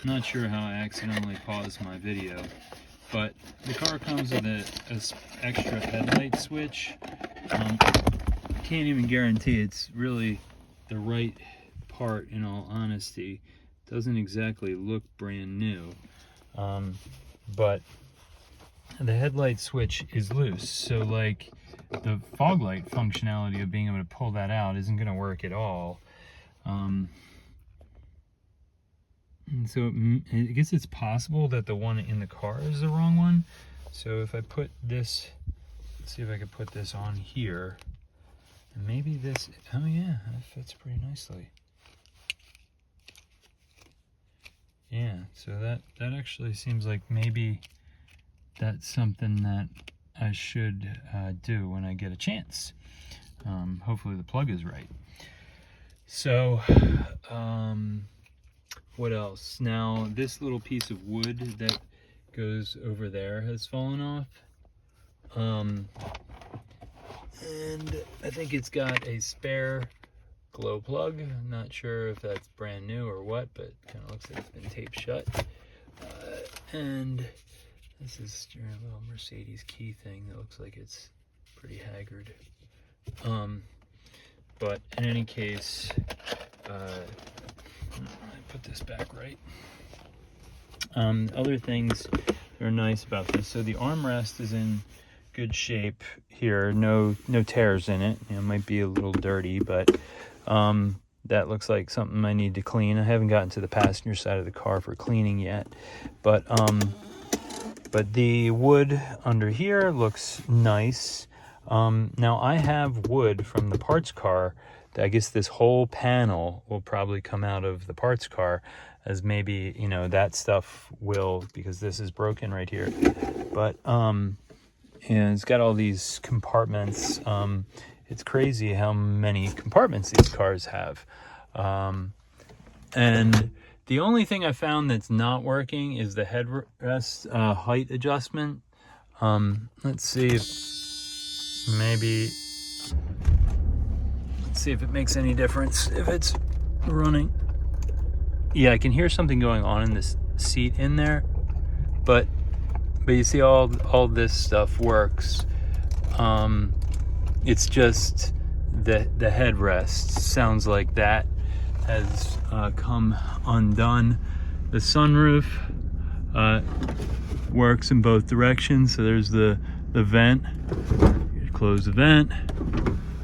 Not sure how I accidentally paused my video, but the car comes with a extra headlight switch. I can't even guarantee it's really the right part, in all honesty. Doesn't exactly look brand new, but the headlight switch is loose, so like the fog light functionality of being able to pull that out isn't going to work at all. And so I guess it's possible that the one in the car is the wrong one. So if I put this, let's see if I could put this on here. And maybe this, oh yeah, that fits pretty nicely. Yeah, so that actually seems like maybe that's something that I should do when I get a chance. Hopefully the plug is right. So, what else? Now, this little piece of wood that goes over there has fallen off. And I think it's got a spare glow plug. I'm not sure if that's brand new or what, but kind of looks like it's been taped shut. And this is a little Mercedes key thing that looks like it's pretty haggard. But in any case, I put this back right. Other things that are nice about this. So the armrest is in good shape here. No tears in it. It might be a little dirty, but that looks like something I need to clean. I haven't gotten to the passenger side of the car for cleaning yet, but the wood under here looks nice. Now I have wood from the parts car. I guess this whole panel will probably come out of the parts car, as maybe, you know, that stuff will, because this is broken right here. But and it's got all these compartments. It's crazy how many compartments these cars have. And the only thing I found that's not working is the headrest height adjustment. Let's see if maybe, let's see if it makes any difference if it's running. Yeah, I can hear something going on in this seat in there, but you see all this stuff works. It's just the headrest sounds like that has come undone. The sunroof works in both directions. So there's the vent. You close the vent,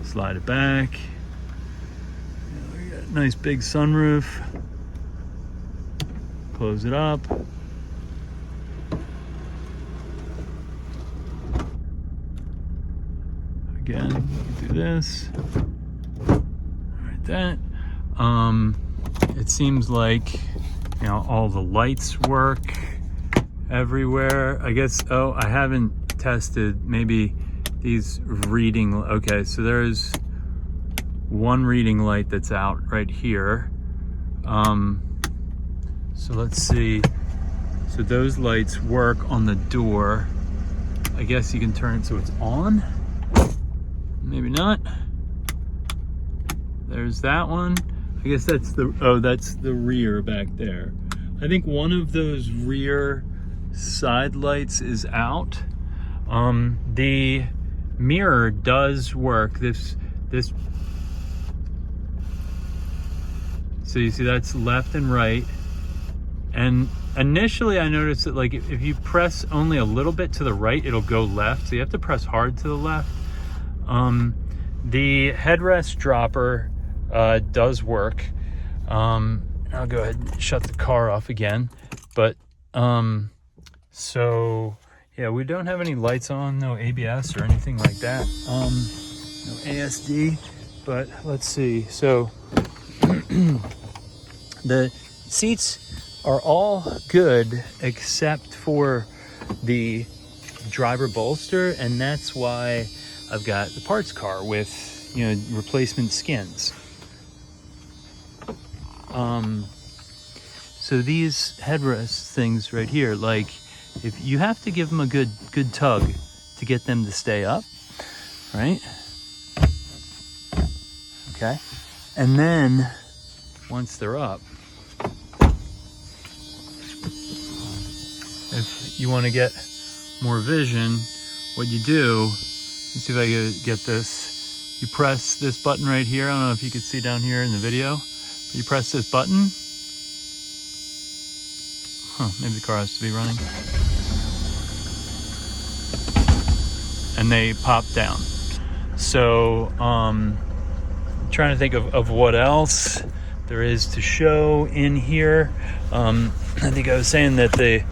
slide it back. We got a nice big sunroof. Close it up. Again, do this. Right, that. It seems like, you know, all the lights work everywhere. I guess, oh, I haven't tested maybe these reading. Okay, so there's one reading light that's out right here. So let's see. So those lights work on the door. I guess you can turn it so it's on. Maybe not. There's that one. I guess that's that's the rear back there. I think one of those rear side lights is out. The mirror does work. This. So you see that's left and right. And initially I noticed that, like, if you press only a little bit to the right, it'll go left. So you have to press hard to the left. The headrest dropper does work. I'll go ahead and shut the car off again. But so yeah, we don't have any lights on, no ABS or anything like that. No ASD. But let's see. So the seats are all good except for the driver bolster, and that's why I've got the parts car with, you know, replacement skins. So these headrest things right here, like, if you have to give them a good tug to get them to stay up, right? Okay. And then once they're up, if you want to get more vision, what you do, let's see if I can get this. You press this button right here. I don't know if you can see down here in the video, but you press this button. Maybe the car has to be running. And they pop down. So, trying to think of what else there is to show in here. I think I was saying that the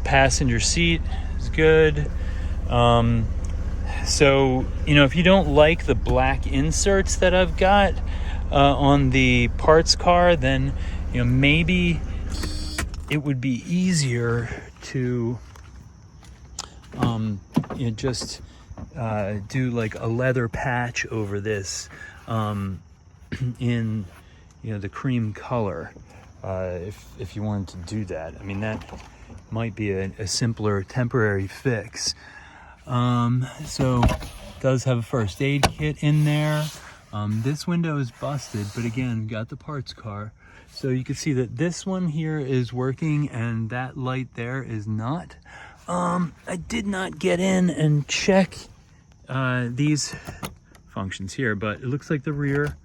passenger seat is good. So, you know, if you don't like the black inserts that I've got on the parts car, then, you know, maybe it would be easier to you know, just do like a leather patch over this in, you know, the cream color, if you wanted to do that. I mean, that might be a simpler temporary fix. So it does have a first aid kit in there. This window is busted, but again, got the parts car. So you can see that this one here is working and that light there is not. I did not get in and check these functions here, but it looks like the rear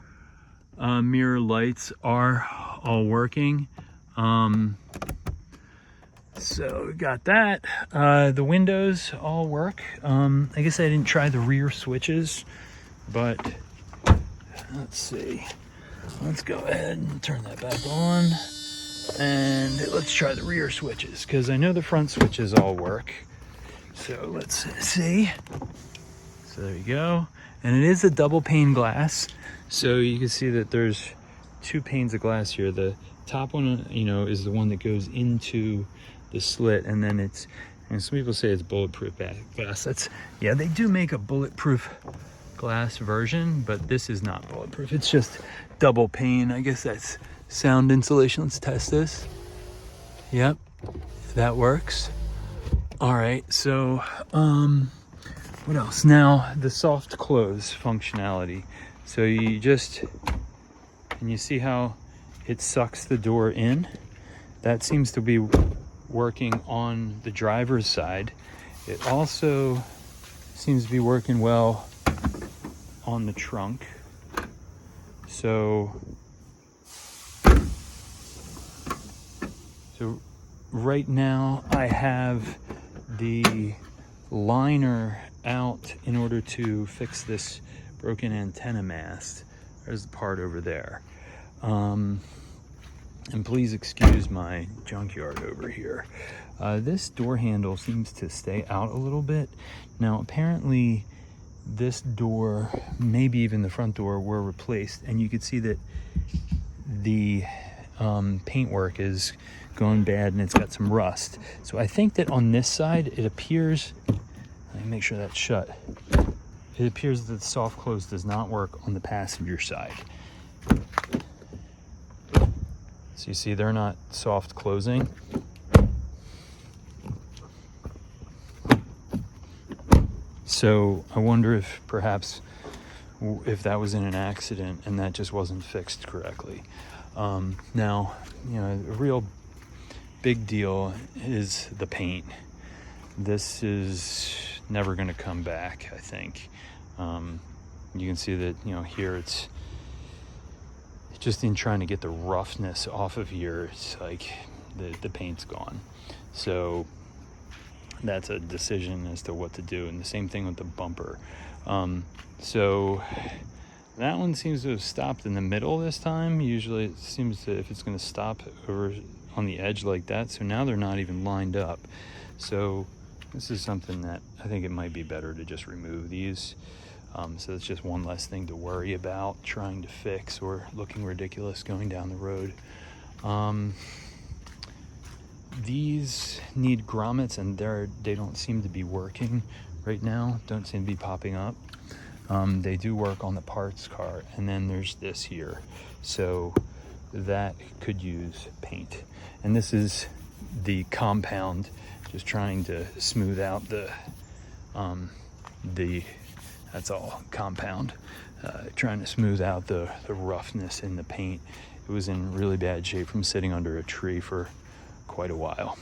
mirror lights are all working. So we got that. The windows all work. I guess I didn't try the rear switches, but let's see. Let's go ahead and turn that back on. And let's try the rear switches, because I know the front switches all work. So let's see. So there you go. And it is a double pane glass. So you can see that there's two panes of glass here. The top one, you know, is the one that goes into the slit, and then it's, and some people say it's bulletproof glass. That's, yeah, they do make a bulletproof glass version, but this is not bulletproof. It's just double pane. I guess that's sound insulation. Let's test this. Yep, that works. All right, so what else? Now the soft close functionality. So you just, and you see how it sucks the door in? That seems to be working on the driver's side. It also seems to be working well on the trunk. So right now I have the liner out in order to fix this broken antenna mast. There's the part over there. And please excuse my junkyard over here. This door handle seems to stay out a little bit. Now apparently this door, maybe even the front door, were replaced, and you can see that the paintwork is going bad and it's got some rust. So I think that on this side it appears, let me make sure that's shut, it appears that the soft close does not work on the passenger side. So you see they're not soft closing. So I wonder if perhaps if that was in an accident and that just wasn't fixed correctly. Now, you know, a real big deal is the paint. This is never going to come back, I think. You can see that, you know, here it's just in trying to get the roughness off of here, it's like the paint's gone. So that's a decision as to what to do, and the same thing with the bumper. So that one seems to have stopped in the middle this time. Usually it seems to, if it's going to stop over on the edge like that, so now they're not even lined up. So this is something that I think it might be better to just remove these. So it's just one less thing to worry about trying to fix or looking ridiculous going down the road. These need grommets, and they don't seem to be working right now, don't seem to be popping up. They do work on the parts car, and then there's this here, so that could use paint. And this is the compound, just trying to smooth out that's all compound, trying to smooth out the roughness in the paint. It was in really bad shape from sitting under a tree for quite a while.